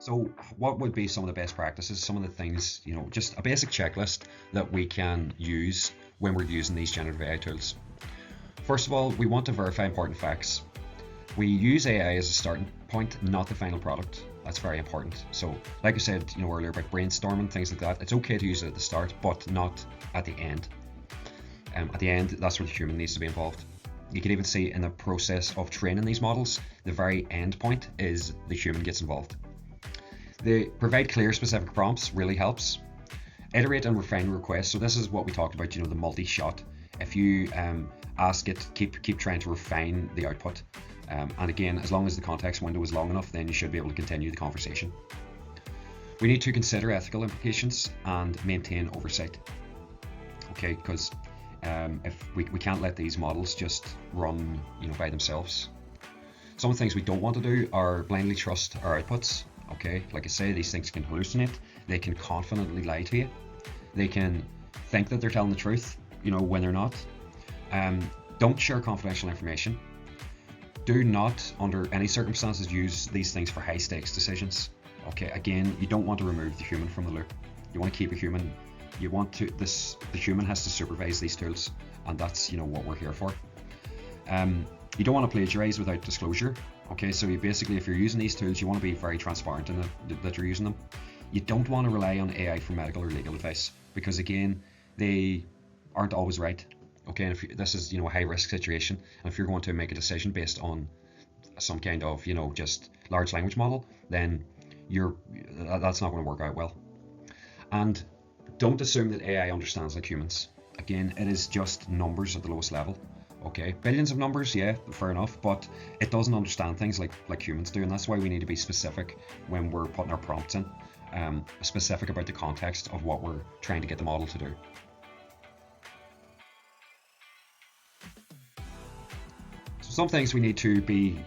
So what would be some of the best practices, some of the things, just a basic checklist that we can use when we're using these generative AI tools? First of all, we want to verify important facts. We use AI as a starting point, not the final product. That's very important. So, like I said, earlier about brainstorming, things like that, it's okay to use it at the start, but not at the end. At the end, that's where the human needs to be involved. You can even see in the process of training these models, the very end point is the human gets involved. They provide clear, specific prompts, really helps. Iterate and refine requests. So this is what we talked about, the multi-shot. If you ask it, keep trying to refine the output. And again, as long as the context window is long enough, then you should be able to continue the conversation. We need to consider ethical implications and maintain oversight. Okay, because if we can't let these models just run, by themselves. Some of the things we don't want to do are blindly trust our outputs. Okay, like I say, these things can hallucinate. They can confidently lie to you. They can think that they're telling the truth, when they're not. Don't share confidential information. Do not, under any circumstances, use these things for high stakes decisions. Okay, again, you don't want to remove the human from the loop. You want to keep a human. The human has to supervise these tools, and that's what we're here for. You don't want to plagiarize without disclosure. Okay, so if you're using these tools, you want to be very transparent in that you're using them. You don't want to rely on AI for medical or legal advice, because again, they aren't always right. Okay, and if this is a high risk situation, and if you're going to make a decision based on some kind of just large language model, then that's not going to work out well. And don't assume that AI understands like humans. Again, it is just numbers at the lowest level. Okay, billions of numbers, yeah, fair enough, but it doesn't understand things like humans do, and that's why we need to be specific when we're putting our prompts in, specific about the context of what we're trying to get the model to do. So some things we need to be,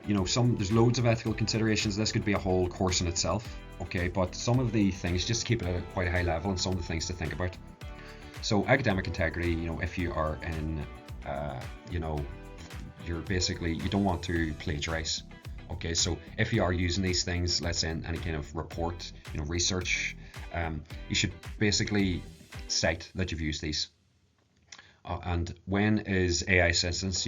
there's loads of ethical considerations. This could be a whole course in itself, okay, but some of the things, just to keep it at quite a high level, and some of the things to think about. So academic integrity, if you are in you don't want to plagiarize. Okay, so if you are using these things, let's say in any kind of report, research, you should basically cite that you've used these. And when is AI assistance,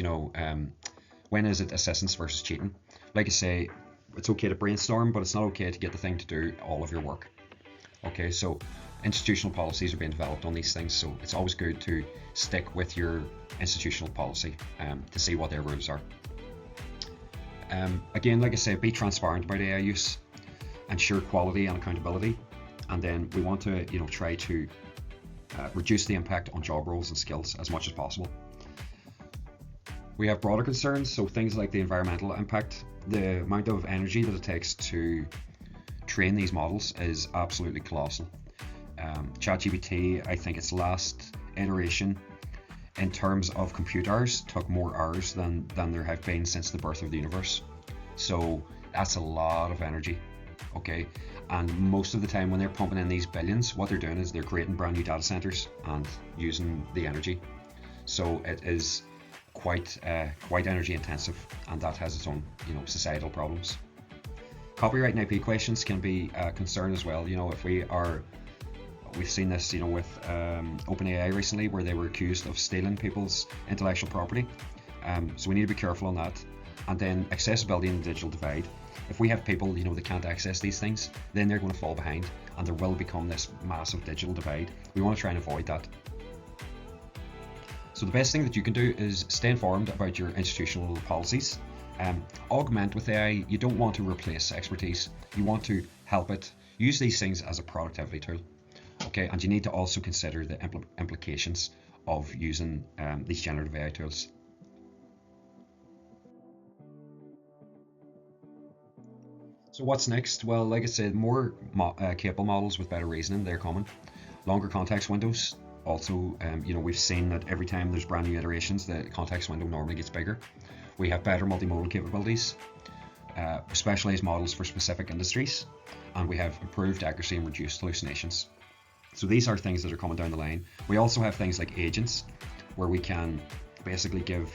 when is it assistance versus cheating? Like I say, it's okay to brainstorm, but it's not okay to get the thing to do all of your work. Okay, so institutional policies are being developed on these things, so it's always good to stick with your institutional policy to see what their rules are. Again, like I say, be transparent about AI use, ensure quality and accountability, and then we want to try to reduce the impact on job roles and skills as much as possible. We have broader concerns, so things like the environmental impact. The amount of energy that it takes to train these models is absolutely colossal. ChatGPT, I think its last iteration in terms of compute hours took more hours than there have been since the birth of the universe. So that's a lot of energy, okay? And most of the time when they're pumping in these billions, what they're doing is they're creating brand new data centers and using the energy. So it is quite energy intensive, and that has its own societal problems. Copyright and IP questions can be a concern as well. We've seen this, with OpenAI recently, where they were accused of stealing people's intellectual property. So we need to be careful on that. And then accessibility and the digital divide. If we have people, that can't access these things, then they're going to fall behind, and there will become this massive digital divide. We want to try and avoid that. So the best thing that you can do is stay informed about your institutional policies. Augment with AI. You don't want to replace expertise. You want to help it. Use these things as a productivity tool. Okay, and you need to also consider the implications of using these generative AI tools. So what's next? Well, like I said, more capable models with better reasoning, they're coming. Longer context windows. Also, we've seen that every time there's brand new iterations, the context window normally gets bigger. We have better multimodal capabilities, specialized models for specific industries, and we have improved accuracy and reduced hallucinations. So these are things that are coming down the line. We also have things like agents, where we can basically give,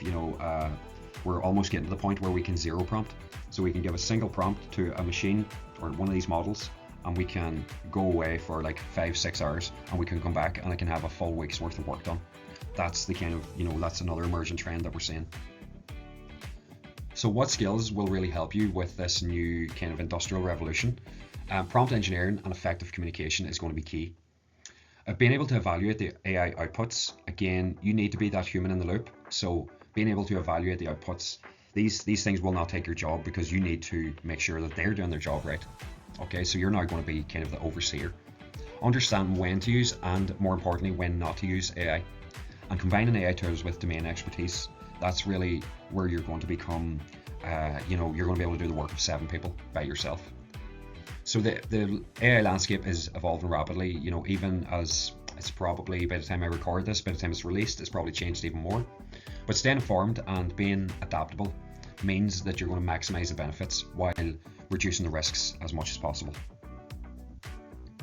we're almost getting to the point where we can zero prompt. So we can give a single prompt to a machine or one of these models, and we can go away for like 5-6 hours, and we can come back and I can have a full week's worth of work done. That's the kind of, that's another emerging trend that we're seeing. So what skills will really help you with this new kind of industrial revolution? Prompt engineering and effective communication is going to be key. Being able to evaluate the AI outputs, again, you need to be that human in the loop. So being able to evaluate the outputs, these things will not take your job, because you need to make sure that they're doing their job right. Okay, so you're now going to be kind of the overseer. Understand when to use, and more importantly, when not to use AI. And combining AI tools with domain expertise, that's really where you're going to become, you're going to be able to do the work of 7 people by yourself. So the AI landscape is evolving rapidly, even as it's probably, by the time I record this, by the time it's released, it's probably changed even more. But staying informed and being adaptable means that you're going to maximize the benefits while reducing the risks as much as possible.